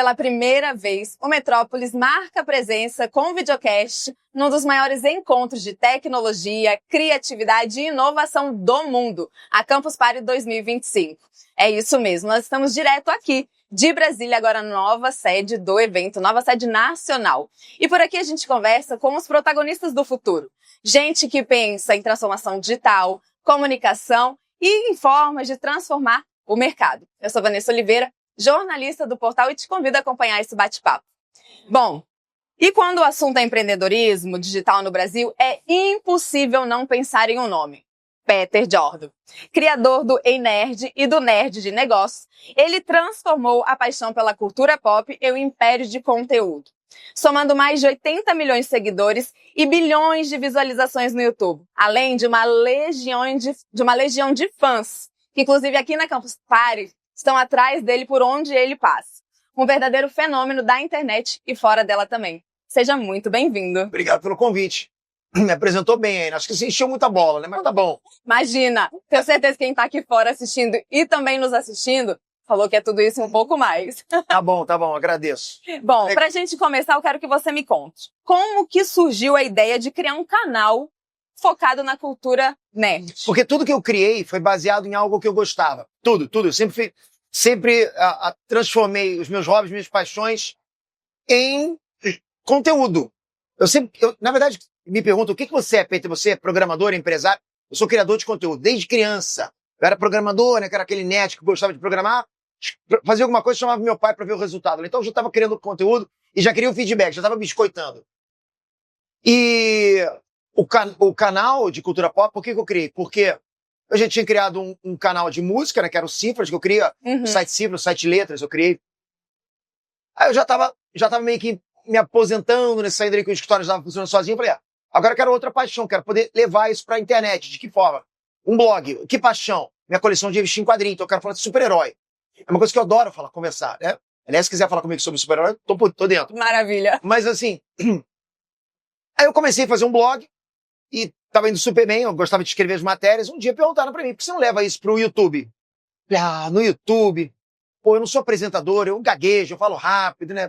Pela primeira vez, o Metrópolis marca presença com videocast num dos maiores encontros de tecnologia, criatividade e inovação do mundo, a Campus Party 2025. É isso mesmo, nós estamos direto aqui, de Brasília, agora nova sede do evento, nova sede nacional. E por aqui a gente conversa com os protagonistas do futuro. Gente que pensa em transformação digital, comunicação e em formas de transformar o mercado. Eu sou Vanessa Oliveira, jornalista do portal, e te convido a acompanhar esse bate-papo. Bom, e quando o assunto é empreendedorismo digital no Brasil, é impossível não pensar em um nome. Peter Jordan. Criador do Ei Nerd e do Nerd de Negócios, ele transformou a paixão pela cultura pop em um império de conteúdo, somando mais de 80 milhões de seguidores e bilhões de visualizações no YouTube, além de uma legião de fãs, que inclusive aqui na Campus Party estão atrás dele por onde ele passa. Um verdadeiro fenômeno da internet e fora dela também. Seja muito bem-vindo. Obrigado pelo convite. Me apresentou bem aí. Acho que você encheu muita bola, né? Mas tá bom. Imagina! Tenho certeza que quem tá aqui fora assistindo e também nos assistindo falou que é tudo isso e um pouco mais. Tá bom, agradeço. Bom, pra gente começar, eu quero que você me conte. Como que surgiu a ideia de criar um canal focado na cultura nerd? Porque tudo que eu criei foi baseado em algo que eu gostava. Tudo. Eu sempre transformei os meus hobbies, minhas paixões em conteúdo. Na verdade, me perguntam, o que você é, Peter? Você é programador, empresário? Eu sou criador de conteúdo. Desde criança. Eu era programador, né? Que era aquele nerd que gostava de programar. Fazia alguma coisa, chamava meu pai para ver o resultado. Então eu já estava criando conteúdo e já queria o feedback, já estava biscoitando. E o canal de cultura pop, por que eu criei? Porque eu já tinha criado um canal de música, né? Que era o Cifras, que eu criei. O site Cifras, o site Letras, eu criei. Aí eu já tava meio que me aposentando, né? Saindo ali que o escritório estava funcionando sozinho. Eu falei, agora eu quero outra paixão, quero poder levar isso pra internet. De que forma? Um blog. Que paixão? Minha coleção de revistinha em quadrinho. Então eu quero falar de super-herói. É uma coisa que eu adoro conversar, né? Aliás, se quiser falar comigo sobre super-herói, tô dentro. Maravilha. Mas assim, aí eu comecei a fazer um blog e tava indo super bem, eu gostava de escrever as matérias. Um dia perguntaram pra mim, por que você não leva isso pro YouTube? No YouTube, eu não sou apresentador, eu gaguejo, eu falo rápido, né?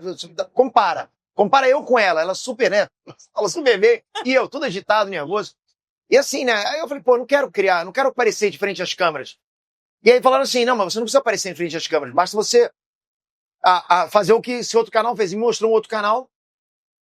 Compara eu com ela super, né? Fala super bem, e eu, tudo agitado, nervoso. E assim, né? Aí eu falei, não quero criar, não quero aparecer de frente às câmeras. E aí falaram assim, não, mas você não precisa aparecer em frente às câmeras, basta você fazer o que esse outro canal fez. E mostrou um outro canal,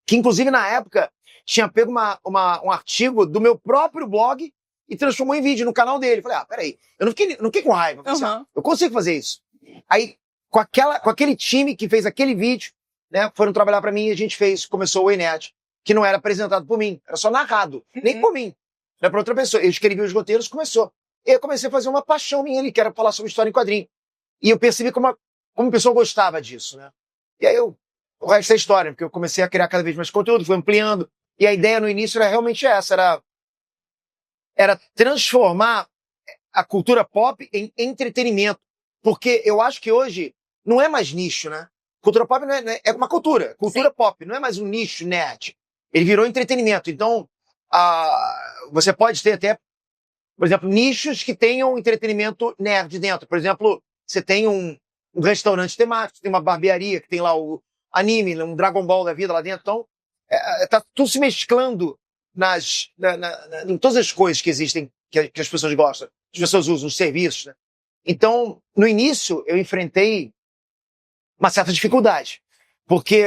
que inclusive na época tinha pego um artigo do meu próprio blog e transformou em vídeo no canal dele. Falei, peraí, eu não fiquei com raiva. Eu, falei, eu consigo fazer isso. Aí, com aquele time que fez aquele vídeo, né, foram trabalhar pra mim e a gente começou o Ei Nerd, que não era apresentado por mim, era só narrado, nem por mim, era pra outra pessoa. Eu escrevi os roteiros, começou. E eu comecei a fazer uma paixão minha ali, que era falar sobre história em quadrinho. E eu percebi como a pessoa gostava disso, né? E aí o resto é história, porque eu comecei a criar cada vez mais conteúdo, fui ampliando. E a ideia no início era realmente essa, era transformar a cultura pop em entretenimento. Porque eu acho que hoje não é mais nicho, né? Cultura pop é uma cultura pop, não é mais um nicho nerd. Ele virou entretenimento. Então, você pode ter até, por exemplo, nichos que tenham entretenimento nerd dentro. Por exemplo, você tem um restaurante temático, tem uma barbearia que tem lá o anime, um Dragon Ball da vida lá dentro. Então, tá tudo se mesclando em todas as coisas que existem, que as pessoas gostam, as pessoas usam, os serviços, né? Então, no início, eu enfrentei uma certa dificuldade, porque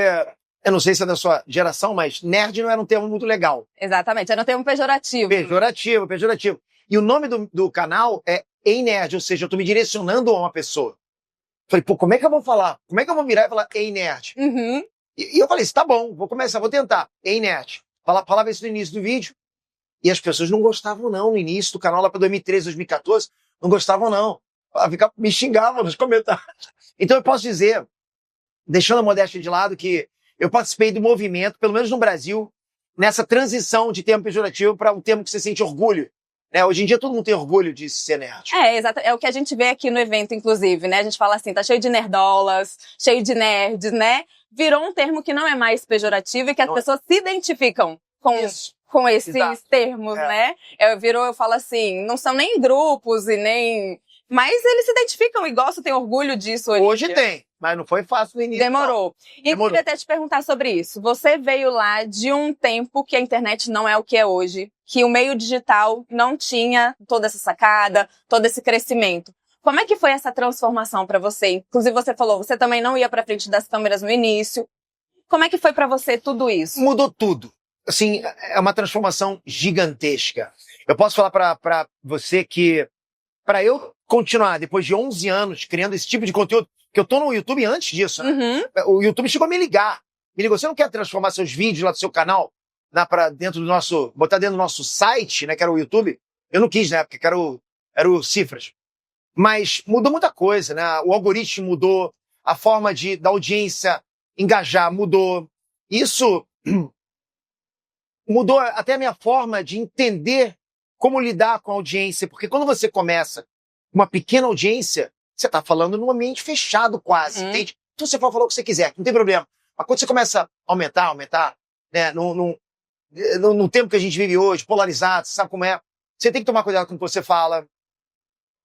eu não sei se é da sua geração, mas nerd não era um termo muito legal. Exatamente, era um termo pejorativo. Pejorativo. E o nome do canal é Ei Nerd, ou seja, eu tô me direcionando a uma pessoa. Falei, como é que eu vou falar? Como é que eu vou virar e falar Ei Nerd? E eu falei, tá bom, vou começar, vou tentar. Ei Nerd. Falava isso no início do vídeo, e as pessoas não gostavam não, no início do canal, lá pra 2013, 2014, não gostavam não. Me xingavam nos comentários. Então eu posso dizer, deixando a modéstia de lado, que eu participei do movimento, pelo menos no Brasil, nessa transição de termo pejorativo para um termo que você sente orgulho. Né? Hoje em dia todo mundo tem orgulho de ser nerd. Exato. É o que a gente vê aqui no evento, inclusive, né? A gente fala assim, tá cheio de nerdolas, cheio de nerds, né? Virou um termo que não é mais pejorativo e que as pessoas se identificam com esses termos, né? Eu falo assim, não são nem grupos e nem... Mas eles se identificam e gostam, têm orgulho disso hoje em dia. Mas não foi fácil no início. Demorou. E eu queria até te perguntar sobre isso. Você veio lá de um tempo que a internet não é o que é hoje, que o meio digital não tinha toda essa sacada, todo esse crescimento. Como é que foi essa transformação para você? Inclusive você falou, você também não ia para frente das câmeras no início. Como é que foi para você tudo isso? Mudou tudo. Assim, é uma transformação gigantesca. Eu posso falar para você que, para eu continuar, depois de 11 anos, criando esse tipo de conteúdo, que eu tô no YouTube antes disso, né? O YouTube chegou a me ligar. Me ligou, você não quer transformar seus vídeos lá do seu canal dentro do nosso, botar dentro do nosso site, né, que era o YouTube? Eu não quis, né, porque era o Cifras. Mas mudou muita coisa, né? O algoritmo mudou, a forma da audiência engajar mudou. Isso mudou até a minha forma de entender como lidar com a audiência, porque quando você começa uma pequena audiência, você está falando num ambiente fechado quase, entende? Então você pode falar o que você quiser, não tem problema. Mas quando você começa a aumentar, né, no tempo que a gente vive hoje, polarizado, você sabe como é, você tem que tomar cuidado com o que você fala.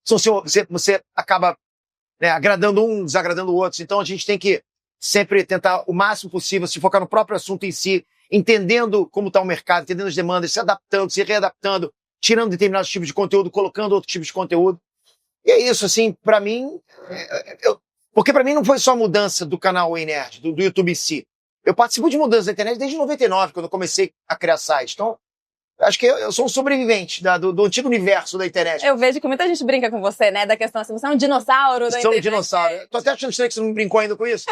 Você acaba, né, agradando um, desagradando outros. Então a gente tem que sempre tentar o máximo possível se focar no próprio assunto em si, entendendo como está o mercado, entendendo as demandas, se adaptando, se readaptando, tirando determinados tipos de conteúdo, colocando outros tipos de conteúdo. E é isso, assim, pra mim, porque pra mim não foi só a mudança do canal Ei Nerd, do YouTube em si. Eu participo de mudanças da internet desde 99, quando eu comecei a criar site. Então, acho que eu sou um sobrevivente do antigo universo da internet. Eu vejo que muita gente brinca com você, né, da questão assim, você é um dinossauro da internet. Sou um dinossauro. Tô até achando estranho que você não brincou ainda com isso.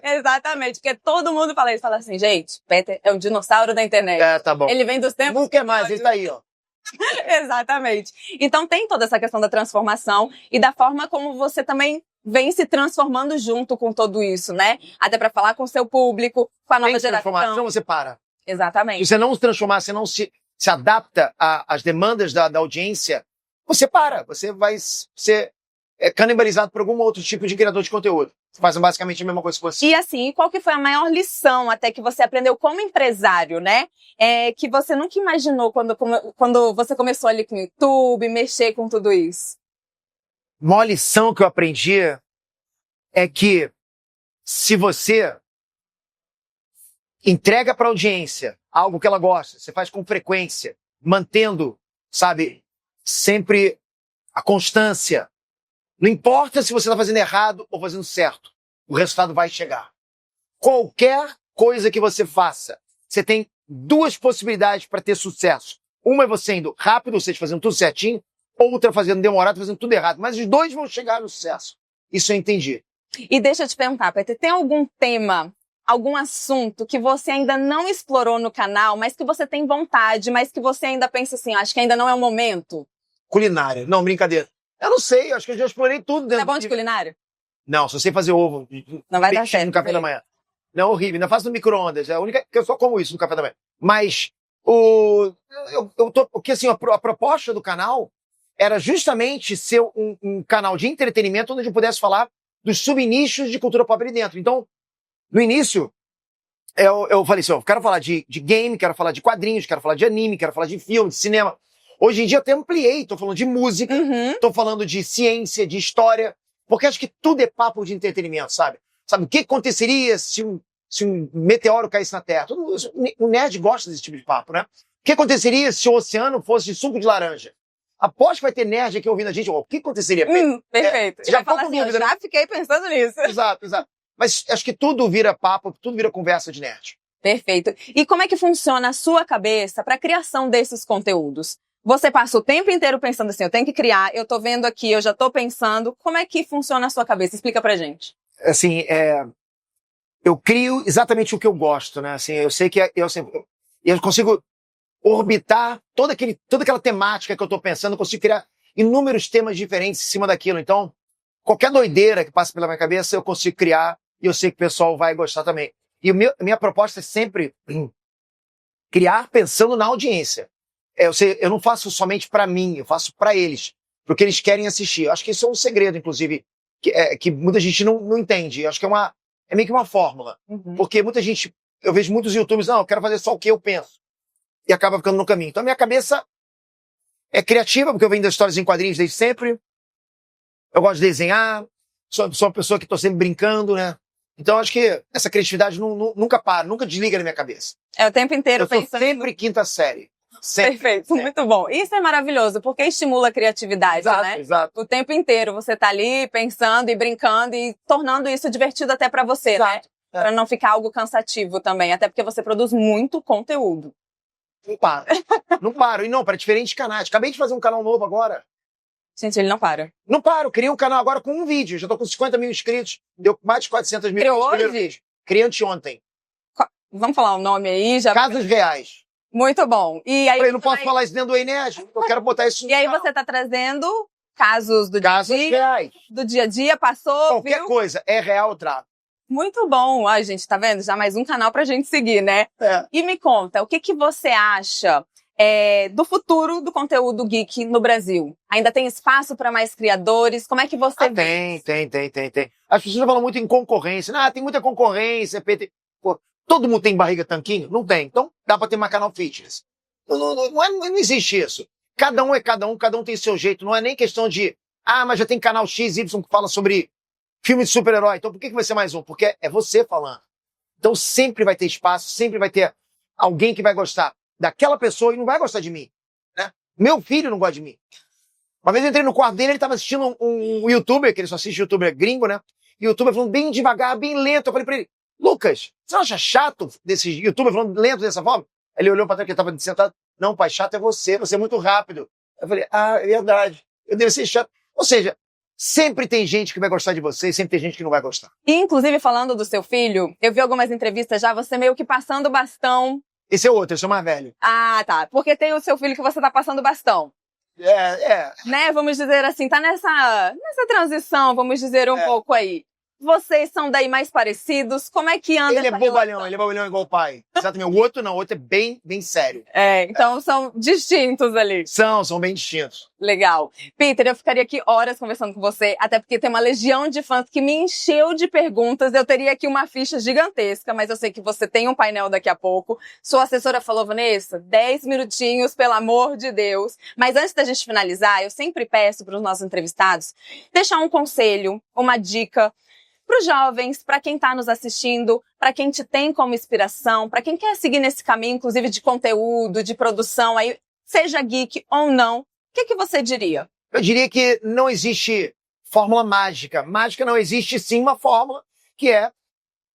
Exatamente, porque todo mundo fala isso, fala assim, gente, Peter é um dinossauro da internet. Tá bom. Ele vem dos tempos... Não quer mais, ele tá aí, ó. Exatamente. Então tem toda essa questão da transformação e da forma como você também vem se transformando junto com tudo isso, né? Até para falar com o seu público, com a nova geração. Senão você para. Exatamente. Se você não se transformar, você não se adapta às demandas da audiência, você para. Você vai ser canibalizado por algum outro tipo de criador de conteúdo. Você faz basicamente a mesma coisa que você. E assim, qual que foi a maior lição até que você aprendeu como empresário, né? Que você nunca imaginou quando você começou ali com o YouTube, mexer com tudo isso? A maior lição que eu aprendi é que se você entrega para a audiência algo que ela gosta, você faz com frequência, mantendo, sabe, sempre a constância. Não importa se você está fazendo errado ou fazendo certo, o resultado vai chegar. Qualquer coisa que você faça, você tem duas possibilidades para ter sucesso. Uma é você indo rápido, ou seja, fazendo tudo certinho, outra fazendo demorado, fazendo tudo errado. Mas os dois vão chegar no sucesso. Isso eu entendi. E deixa eu te perguntar, Peter, tem algum tema, algum assunto que você ainda não explorou no canal, mas que você tem vontade, mas que você ainda pensa assim, acho que ainda não é o momento? Culinária. Não, brincadeira. Eu não sei, acho que eu já explorei tudo dentro. Tá bom de culinária? Não, só sei fazer ovo. Não vai dar certo. No café da manhã. Não, horrível. Ainda faço no micro-ondas. É a única que eu só como isso no café da manhã. Mas porque assim, a proposta do canal era justamente ser um canal de entretenimento onde eu pudesse falar dos subnichos de cultura pop ali dentro. Então, no início, eu falei assim, eu quero falar de game, quero falar de quadrinhos, quero falar de anime, quero falar de filme, de cinema. Hoje em dia eu até ampliei, tô falando de música, tô falando de ciência, de história, porque acho que tudo é papo de entretenimento, sabe? Sabe, o que aconteceria se um meteoro caísse na Terra? O nerd gosta desse tipo de papo, né? O que aconteceria se o oceano fosse de suco de laranja? Aposto que vai ter nerd aqui ouvindo a gente. O que aconteceria? Perfeito. Já ficou com assim, dúvida, já fiquei pensando nisso. Exato. Mas acho que tudo vira papo, tudo vira conversa de nerd. Perfeito. E como é que funciona a sua cabeça para a criação desses conteúdos? Você passa o tempo inteiro pensando assim, eu tenho que criar, eu tô vendo aqui, eu já tô pensando. Como é que funciona a sua cabeça? Explica pra gente. Assim, eu crio exatamente o que eu gosto, né? Assim, eu sei que eu consigo orbitar toda aquela temática que eu tô pensando, eu consigo criar inúmeros temas diferentes em cima daquilo. Então, qualquer doideira que passa pela minha cabeça, eu consigo criar e eu sei que o pessoal vai gostar também. E a minha proposta é sempre criar pensando na audiência. Eu não faço somente para mim, eu faço para eles, porque eles querem assistir. Eu acho que isso é um segredo, inclusive, que muita gente não entende. Eu acho que é meio que uma fórmula. Porque muita gente, eu vejo muitos YouTubers, não, eu quero fazer só o que eu penso. E acaba ficando no caminho. Então a minha cabeça é criativa, porque eu venho das histórias em quadrinhos desde sempre. Eu gosto de desenhar. sou uma pessoa que tô sempre brincando, né? Então acho que essa criatividade nunca para, nunca desliga na minha cabeça. É o tempo inteiro Eu tô pensando. sempre quinta série. Sempre. Perfeito, muito bom. Isso é maravilhoso, porque estimula a criatividade, Exato, né? exato. O tempo inteiro você tá ali pensando e brincando e tornando isso divertido até pra você, né? Exato. É. Pra não ficar algo cansativo também, até porque você produz muito conteúdo. Não paro. Não paro. E não, para diferentes canais. Acabei de fazer um canal novo agora. Gente, ele não para. Não paro. Criei um canal agora com um vídeo. Já tô com 50 mil inscritos. Deu mais de 400 mil. Criou no primeiro hoje? vídeo. Criei anteontem. Vamos falar o nome aí? Já... Casas reais. Muito bom. E aí, Falei, não posso falar isso dentro do Enes. Eu quero botar isso no E aí canal. você tá trazendo casos do Casas reais. dia a dia, passou, Qualquer viu? coisa. É real, eu trago. Muito bom. Ai, gente, tá vendo? Já mais um canal pra gente seguir, né? É. E me conta, o que que você acha do futuro do conteúdo geek no Brasil? Ainda tem espaço para mais criadores? Como é que você vê? Tem. As pessoas falam muito em concorrência. Ah, tem muita concorrência. PT. Pô, todo mundo tem barriga tanquinho? Não tem. Então, dá pra ter mais canal fitness. Não existe isso. Cada um é cada um tem seu jeito. Não é nem questão de, mas já tem canal X, Y que fala sobre filme de super-herói. Então, por que vai ser mais um? Porque é você falando. Então, sempre vai ter espaço, sempre vai ter alguém que vai gostar daquela pessoa e não vai gostar de mim, né? Meu filho não gosta de mim. Uma vez eu entrei no quarto dele, ele estava assistindo um youtuber, que ele só assiste youtuber gringo, né? E o youtuber falando bem devagar, bem lento. Eu falei pra ele, Lucas, você não acha chato desse youtuber falando lento dessa forma? Ele olhou pra trás, que ele estava sentado. Não, pai, chato é você é muito rápido. Eu falei, é verdade, eu devo ser chato. Ou seja, sempre tem gente que vai gostar de você e sempre tem gente que não vai gostar. E, inclusive, falando do seu filho, eu vi algumas entrevistas já, você meio que passando o bastão. Esse é outro, esse é o mais velho. Ah, tá. Porque tem o seu filho que você tá passando o bastão. Né? Vamos dizer assim, tá nessa transição, vamos dizer um pouco aí. Vocês são daí mais parecidos? Como é que anda Ele é essa bobalhão, relação? ele é bobalhão igual o pai. Exatamente. O outro não, o outro é bem sério. Então são distintos ali. São bem distintos. Legal. Peter, eu ficaria aqui horas conversando com você, até porque tem uma legião de fãs que me encheu de perguntas. Eu teria aqui uma ficha gigantesca, mas eu sei que você tem um painel daqui a pouco. Sua assessora falou, Vanessa, 10 minutinhos, pelo amor de Deus. Mas antes da gente finalizar, eu sempre peço para os nossos entrevistados deixar um conselho, uma dica para os jovens, para quem está nos assistindo, para quem te tem como inspiração, para quem quer seguir nesse caminho, inclusive de conteúdo, de produção, aí, seja geek ou não. O que você diria? Eu diria que não existe fórmula mágica. Mágica não existe, sim, uma fórmula que é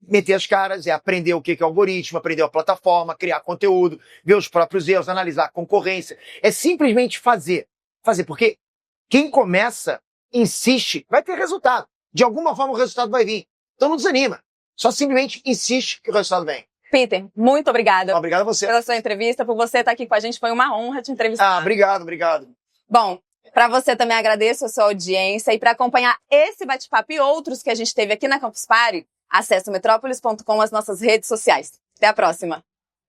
meter as caras, é aprender o que é o algoritmo, aprender a plataforma, criar conteúdo, ver os próprios erros, analisar a concorrência. É simplesmente fazer. Fazer, porque quem começa, insiste, vai ter resultado. De alguma forma o resultado vai vir. Então não desanima. Só simplesmente insiste que o resultado vem. Peter, muito obrigada. Obrigado a você. Pela sua entrevista, por você estar aqui com a gente. Foi uma honra te entrevistar. Obrigado. Bom, para você também agradeço a sua audiência. E para acompanhar esse bate-papo e outros que a gente teve aqui na Campus Party, acesse metrópolis.com, as nossas redes sociais. Até a próxima.